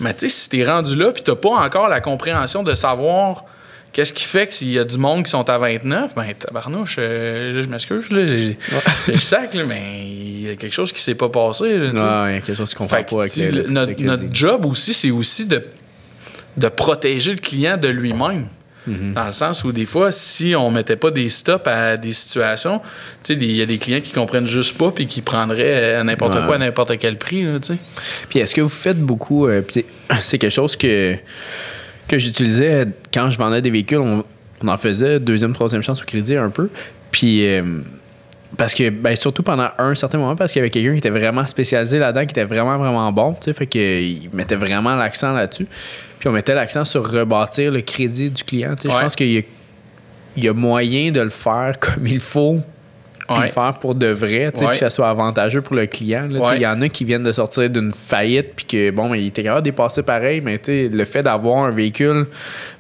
Mais tu sais, si t'es rendu là, puis t'as pas encore la compréhension de savoir qu'est-ce qui fait que s'il y a du monde qui sont à 29, ben tabarnouche, je m'excuse, je sac, là, mais il y a quelque chose qui s'est pas passé. Là, il y a quelque chose qu'on comprend pas avec notre job aussi, c'est aussi de protéger le client de lui-même. Dans le sens où des fois, si on mettait pas des stops à des situations, il y a des clients qui comprennent juste pas puis qui prendraient n'importe quoi à n'importe quel prix. Là, puis est-ce que vous faites beaucoup... c'est quelque chose que j'utilisais quand je vendais des véhicules. On en faisait deuxième, troisième chance au crédit un peu. Puis... parce que, surtout pendant un certain moment, parce qu'il y avait quelqu'un qui était vraiment spécialisé là-dedans, qui était vraiment, vraiment bon, fait qu'il mettait vraiment l'accent là-dessus. Puis on mettait l'accent sur rebâtir le crédit du client. Je pense qu'il y a moyen de le faire comme il faut, puis le faire pour de vrai, que ça soit avantageux pour le client. Il y en a qui viennent de sortir d'une faillite, puis que, il était capable de dépasser pareil, mais le fait d'avoir un véhicule,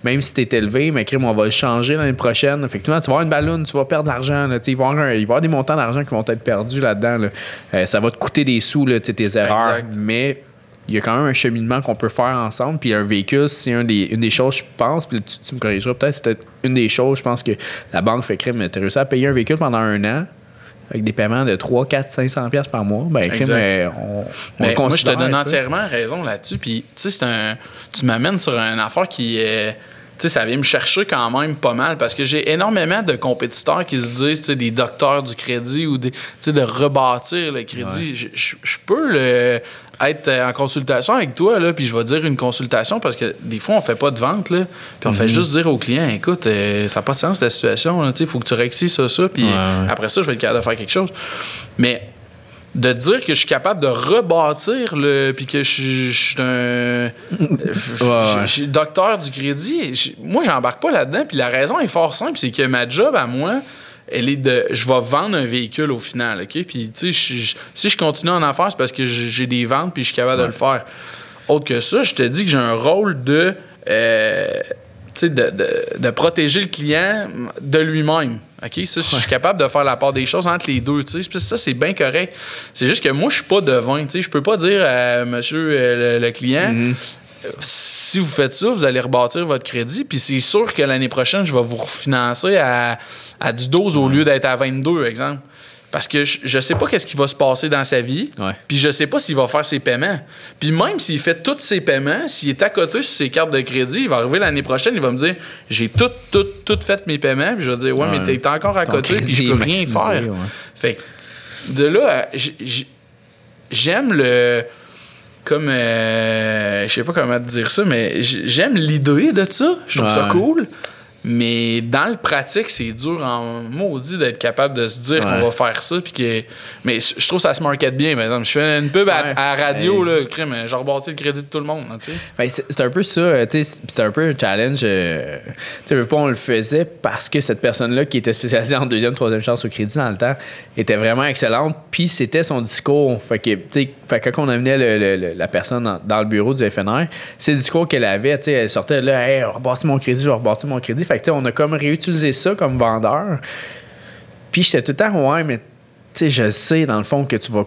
même si t'es élevé, mais on va le changer l'année prochaine. Effectivement, tu vas avoir une balloune, tu vas perdre de l'argent. Il va y avoir des montants d'argent qui vont être perdus là-dedans. Là. Ça va te coûter des sous, tes erreurs, mais il y a quand même un cheminement qu'on peut faire ensemble. Puis un véhicule, c'est une des choses, je pense, puis tu me corrigeras peut-être, c'est peut-être une des choses, je pense que la banque fait crime. Tu as réussi à payer un véhicule pendant 1 an avec des paiements de 3, 4, 500$ par mois. Ben, crime, on moi, je te donne entièrement raison là-dessus. Puis, tu sais, tu m'amènes sur une affaire qui est... Tu sais, ça vient me chercher quand même pas mal parce que j'ai énormément de compétiteurs qui se disent, tu sais, des docteurs du crédit ou de rebâtir le crédit. Je peux être en consultation avec toi, là, puis je vais dire une consultation parce que des fois, on fait pas de vente, là, puis on fait juste dire au client, écoute, ça n'a pas de sens ta situation, il faut que tu réexis ça, puis après ça, je vais être capable de faire quelque chose. Mais de dire que je suis capable de rebâtir puis que je suis un je suis docteur du crédit, moi, j'embarque pas là-dedans. Puis la raison est fort simple, c'est que ma job à moi, elle est je vais vendre un véhicule au final, OK? Puis, tu sais, si je continue en affaires, c'est parce que j'ai des ventes puis je suis capable de le faire. Autre que ça, je te dis que j'ai un rôle de protéger le client de lui-même. OK? Ça, je suis capable de faire la part des choses entre les deux. Puis ça, c'est bien correct. C'est juste que moi, je suis pas devin. Je peux pas dire à monsieur le client, si vous faites ça, vous allez rebâtir votre crédit. Puis c'est sûr que l'année prochaine, je vais vous refinancer à du 12 au lieu d'être à 22, exemple. Parce que je sais pas qu'est-ce qui va se passer dans sa vie. Puis je sais pas s'il va faire ses paiements. Puis même s'il fait tous ses paiements, s'il est à côté sur ses cartes de crédit, il va arriver l'année prochaine, il va me dire j'ai tout fait mes paiements. Puis je vais dire mais t'es encore à côté, puis je peux rien faire. Fait que de là, j'aime comme je sais pas comment te dire ça, mais j'aime l'idée de ça. Je trouve ça cool. Mais dans le pratique, c'est dur en maudit d'être capable de se dire qu'on va faire ça. Mais je trouve que ça se market bien. Par exemple, je fais une pub à la radio, là, j'ai rebâti le crédit de tout le monde. Ben, c'est un peu ça. C'est un peu un challenge. On le faisait parce que cette personne-là qui était spécialisée en deuxième, troisième chance au crédit dans le temps était vraiment excellente. Puis c'était son discours. Fait que quand on amenait la personne dans le bureau du FNR, c'est le discours qu'elle avait. Elle sortait là, hey, je vais rebâtir mon crédit, je vais rebâtir mon crédit. Fait que, on a comme réutilisé ça comme vendeur. Puis j'étais tout le temps, ouais, mais je sais dans le fond que tu vas.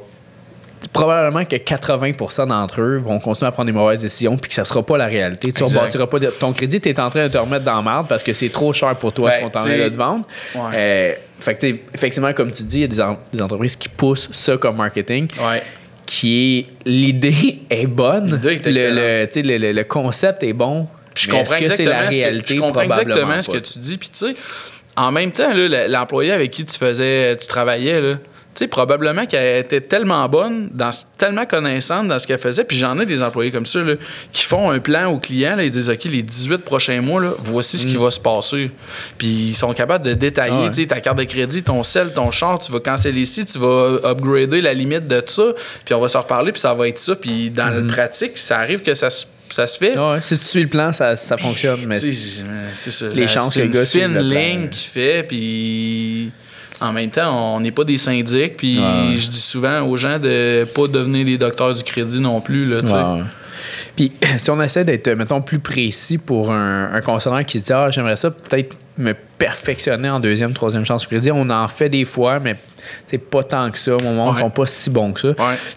Probablement que 80% d'entre eux vont continuer à prendre des mauvaises décisions puis que ça sera pas la réalité. Tu ne rebâtiras pas ton crédit, tu es en train de te remettre dans la merde parce que c'est trop cher pour toi ce qu'on t'en est de vendre. Fait que effectivement, comme tu dis, il y a des entreprises qui poussent ça comme marketing. Qui est l'idée est bonne. L'idée est le concept est bon. Je comprends exactement ce que tu dis. Puis, tu sais, en même temps, là, l'employé avec qui tu travaillais, là, tu sais, probablement qu'elle était tellement bonne, tellement connaissante dans ce qu'elle faisait. Puis, j'en ai des employés comme ça, là, qui font un plan au client. Là, ils disent, OK, les 18 prochains mois, là, voici ce qui va se passer. Puis, ils sont capables de détailler, tu sais, ta carte de crédit, ton sel, ton char, tu vas canceller ici, tu vas upgrader la limite de ça. Puis, on va se reparler, puis ça va être ça. Puis, dans la pratique, ça arrive que ça se fait. Si tu suis le plan, ça fonctionne. Mais c'est ça. Les chances que le gars suive le plan. C'est une fine ligne qu'il fait, puis en même temps, on n'est pas des syndics, puis je dis souvent aux gens de pas devenir les docteurs du crédit non plus. Là, Puis si on essaie d'être, mettons, plus précis pour un concernant qui se dit « Ah, j'aimerais ça peut-être me perfectionner en deuxième, troisième chance au crédit. » On en fait des fois, mais c'est pas tant que ça. Mon monde ne sont pas si bons que ça.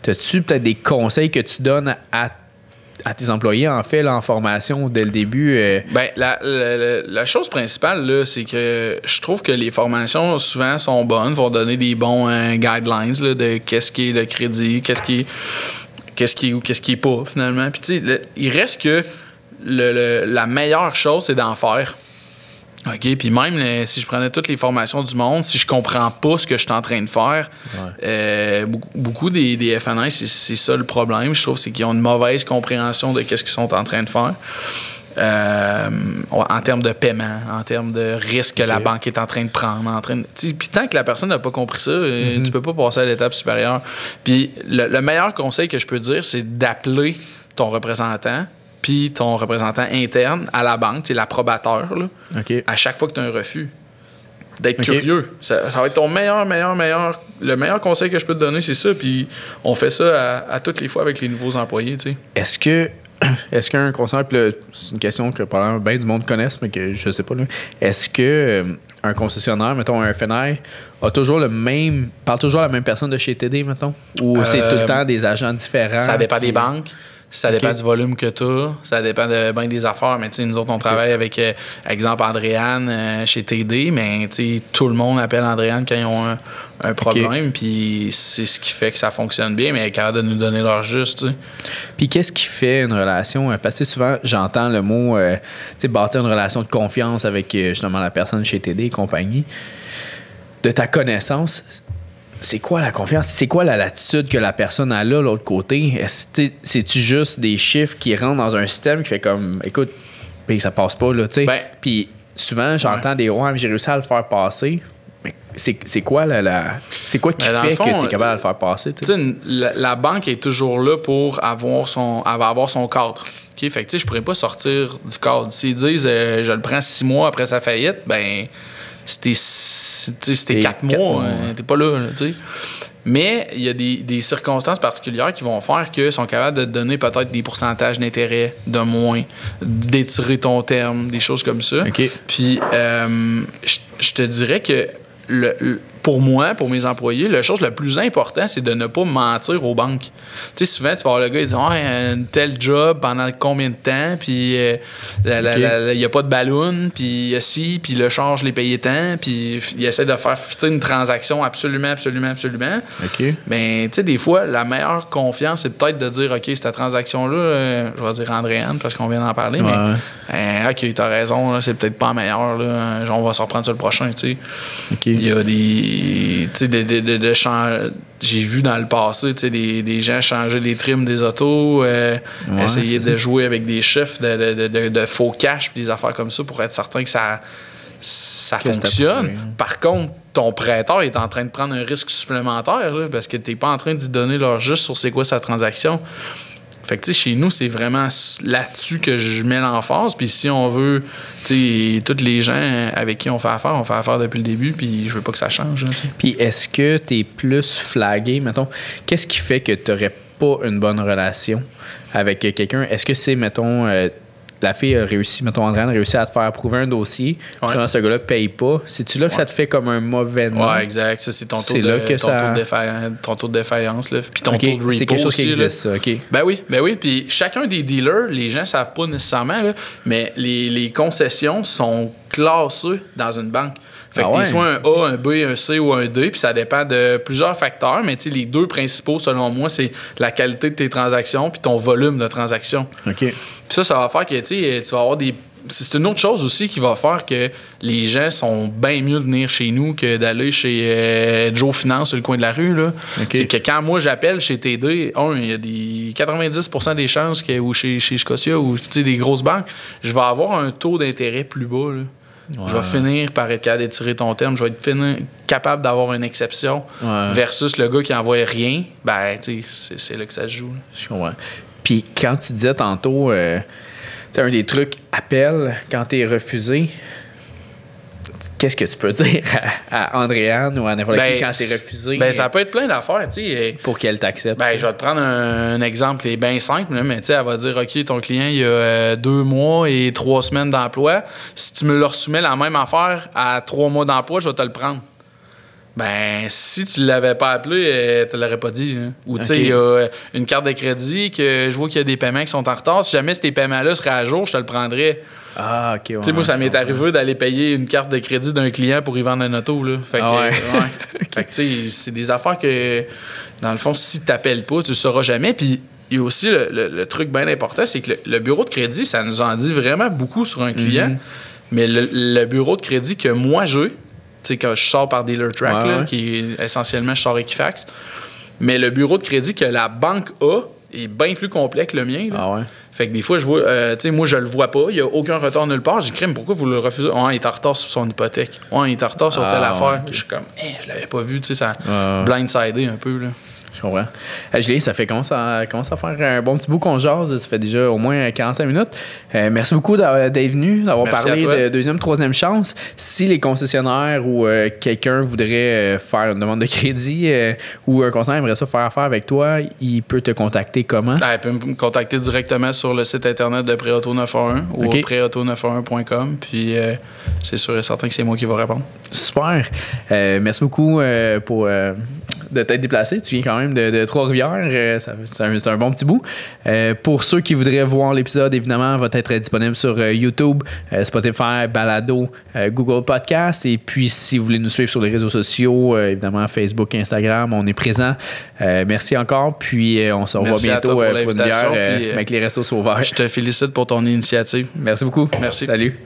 As-tu peut-être des conseils que tu donnes à tes employés, en fait, là, en formation dès le début? Ben, la chose principale, là, c'est que je trouve que les formations, souvent, sont bonnes, vont donner des bons guidelines là, de qu'est-ce qui est le crédit, qu'est-ce qui est ou qu'est-ce qui est pas, finalement. Puis, tu sais, il reste que la meilleure chose, c'est d'en faire. OK, puis même si je prenais toutes les formations du monde, si je comprends pas ce que je suis en train de faire, beaucoup des FNI, c'est ça le problème, je trouve, c'est qu'ils ont une mauvaise compréhension de qu'est-ce qu'ils sont en train de faire. En termes de paiement, en termes de risque que la banque est en train de prendre. Puis tant que la personne n'a pas compris ça, tu peux pas passer à l'étape supérieure. Puis le meilleur conseil que je peux dire, c'est d'appeler ton représentant, puis ton représentant interne à la banque, c'est l'approbateur, là, à chaque fois que tu as un refus. D'être curieux. Ça va être ton le meilleur conseil que je peux te donner, c'est ça. Puis on fait ça à toutes les fois avec les nouveaux employés. Tu sais. Est-ce qu'un conseiller, puis c'est une question que probablement bien du monde connaisse, mais que je sais pas, là. Est-ce que un concessionnaire, mettons un FNR, parle toujours à la même personne de chez TD, mettons? Ou c'est tout le temps des agents différents? Ça dépend des banques. Ça dépend du volume que tu as. Ça dépend de bien des affaires. Mais tu sais, nous autres, on travaille avec, exemple, Andréane chez TD, mais tu sais, tout le monde appelle Andréane quand ils ont un problème. Puis c'est ce qui fait que ça fonctionne bien, mais elle est capable de nous donner leur juste. Tu sais. Puis qu'est-ce qui fait une relation? Parce que souvent, j'entends le mot tu sais, bâtir une relation de confiance avec justement la personne chez TD et compagnie. De ta connaissance, c'est quoi la confiance? C'est quoi la latitude que la personne a là, de l'autre côté? C'est-tu juste des chiffres qui rentrent dans un système qui fait comme, écoute, ça passe pas, là, tu sais? Puis souvent, j'entends des « ouais, mais j'ai réussi à le faire passer ». Mais c'est quoi c'est quoi qui fait que tu es capable de le faire passer? Tu sais, la banque est toujours là pour avoir son cadre. Okay? Fait que tu sais, je pourrais pas sortir du cadre. S'ils disent je le prends 6 mois après sa faillite, ben c'était 4 mois, t'es pas là, tu sais. Mais il y a des circonstances particulières qui vont faire qu'ils sont capables de te donner peut-être des pourcentages d'intérêt de moins, d'étirer ton terme, des choses comme ça. Puis, je te dirais que pour moi, pour mes employés, la chose la plus importante, c'est de ne pas mentir aux banques. Tu sais, souvent, tu vas voir le gars, il dit « un tel job pendant combien de temps? Puis il n'y a pas de ballon, puis il y a ci, puis le charge, je l'ai payé tant. » Puis il essaie de faire fitter une transaction absolument. Mais tu sais, des fois, la meilleure confiance, c'est peut-être de dire « OK, cette transaction-là, je vais dire Andréane, parce qu'on vient d'en parler, mais OK, t'as raison, là, c'est peut-être pas la meilleure. Là, on va se reprendre sur le prochain. » Tu sais. Il y a j'ai vu dans le passé, tu sais, des gens changer les trims des autos, essayer de jouer avec des chiffres de faux cash, puis des affaires comme ça pour être certain que ça fonctionne. Par contre, ton prêteur est en train de prendre un risque supplémentaire là, parce que t'es pas en train d'y donner leur juste sur c'est quoi sa transaction. Fait que, tu sais, chez nous, c'est vraiment là-dessus que je mets l'emphase. Puis si on veut, tu sais, tous les gens avec qui on fait affaire depuis le début, puis je veux pas que ça change. Là, puis est-ce que tu es plus flagué, mettons, qu'est-ce qui fait que tu n'aurais pas une bonne relation avec quelqu'un? Est-ce que c'est, mettons, la fille a réussi, mettons, Andréane a réussi à te faire approuver un dossier, puis ce gars-là ne paye pas, c'est-tu là que ça te fait comme un mauvais nom? Ouais, exact. Ça, c'est ton taux de défaillance, là. Puis ton taux de repo. C'est quelque chose aussi, qui existe, ça, OK. Ben oui. Puis chacun des dealers, les gens savent pas nécessairement, là, mais les concessions sont classées dans une banque. Fait que t'es soit un A, un B, un C ou un D, puis ça dépend de plusieurs facteurs, mais tu sais, les deux principaux, selon moi, c'est la qualité de tes transactions puis ton volume de transactions. OK. Puis ça va faire que, tu vas avoir des... C'est une autre chose aussi qui va faire que les gens sont bien mieux de venir chez nous que d'aller chez Joe Finance sur le coin de la rue, là. Okay. C'est que quand moi, j'appelle chez TD, il y a des 90% des chances que, ou chez Scotia ou des grosses banques, je vais avoir un taux d'intérêt plus bas, là. Ouais. Je vais finir par être capable d'étirer ton terme. Je vais être capable d'avoir une exception versus le gars qui n'envoie rien. Ben, tu sais, c'est là que ça se joue. Là. Je comprends. Puis quand tu disais tantôt, un des trucs, appel quand tu es refusé. Qu'est-ce que tu peux dire à Andréane ou à n'importe qui quand t'es refusé? Ben, ça peut être plein d'affaires, tu sais. Pour qu'elle t'accepte. Ben, je vais te prendre un exemple qui est bien simple, là, mais tu sais, elle va dire, OK, ton client, il a 2 mois et 3 semaines d'emploi. Si tu me leur soumets la même affaire à 3 mois d'emploi, je vais te le prendre. Ben, si tu ne l'avais pas appelé, tu ne l'aurais pas dit. Hein. Ou tu sais, il y a une carte de crédit que je vois qu'il y a des paiements qui sont en retard. Si jamais ces paiements-là seraient à jour, je te le prendrais. Ah, OK. Tu sais, moi, ça m'est arrivé d'aller payer une carte de crédit d'un client pour y vendre une auto. Là. Fait que, Fait que, tu sais, c'est des affaires que, dans le fond, si tu n'appelles pas, tu ne le sauras jamais. Puis, il y a aussi le truc bien important, c'est que le bureau de crédit, ça nous en dit vraiment beaucoup sur un client. Mm-hmm. Mais le bureau de crédit que moi j'ai, tu sais, quand je sors par DealerTrack, là, qui est essentiellement, je sors Equifax, mais le bureau de crédit que la banque a est bien plus complet que le mien. Là. Fait que des fois, je vois, tu sais, moi, je le vois pas, il n'y a aucun retour nulle part. J'ai dit, pourquoi vous le refusez? Il est en retard sur son hypothèque. Il est en retard sur telle affaire. Okay. Je suis comme, je l'avais pas vu, tu sais, ça blindsidé un peu, là. Je comprends. Julien, ça fait commence à faire un bon petit bout qu'on jase. Ça fait déjà au moins 45 minutes. Merci beaucoup d'être venu, d'avoir parlé de deuxième, troisième chance. Si les concessionnaires ou quelqu'un voudrait faire une demande de crédit ou un concessionnaire aimerait ça faire affaire avec toi, il peut te contacter comment? Il peut me contacter directement sur le site internet de Préauto 911 ou préauto911.com. Puis c'est sûr et certain que c'est moi qui vais répondre. Super. Merci beaucoup de t'être déplacé. Tu viens quand même de Trois-Rivières. C'est un bon petit bout. Pour ceux qui voudraient voir l'épisode, évidemment, va être disponible sur YouTube, Spotify, Balado, Google Podcast. Et puis, si vous voulez nous suivre sur les réseaux sociaux, évidemment, Facebook, Instagram, on est présent. Merci encore. Puis, on se revoit bientôt pour une bière avec les Restos Sauvages. Je te félicite pour ton initiative. Merci beaucoup. Merci. Salut.